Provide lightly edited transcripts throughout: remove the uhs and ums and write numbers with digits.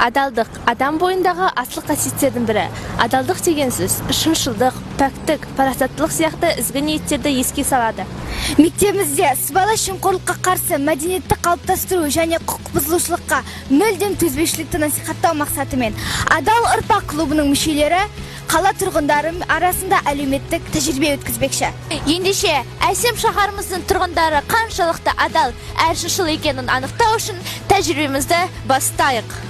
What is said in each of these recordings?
Адалдық адам бойындағы асыл қасиеттердің бірі. Адалдық деген сөз шыншылдық, пәктік, парасаттылық сияқты ізгі ниеттерді еске салады. Мектебімізде сыбайлас жемқорлыққа қарсы мәдениетті қалыптастыру және құқық бұзушылыққа мүлдем төзбеушілікті насихаттау мақсатымен Адал ұрпақ клубының мүшелері қала тұрғындары арасында әлеуметтік тәжірибе өткізбекші. Ендеше, әсем шаһарымыздың тұрғындары қаншалықты адал, әр шыншыл екенін анықтау үшін тәжірибемізді бастайық.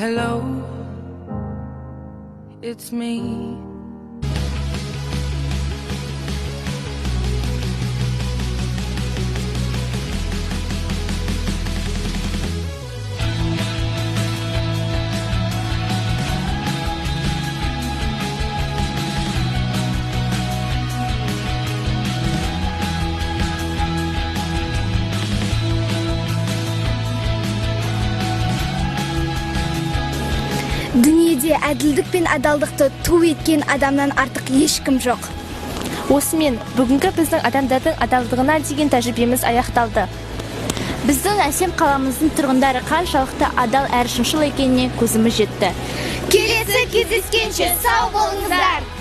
Hello, it's me. Дүниеде әділдік пен адалдықты ту еткен адамнан артық ешкім жоқ. Осымен бүгінгі біздің адамдардың адалдығына деген тәжірибеміз аяқталды. Біздің әсем қаламыздың тұрғындары қаншалықты адал әрі шыншыл екеніне көзіміз жетті. Келесі кездескенше сау болыңыздар.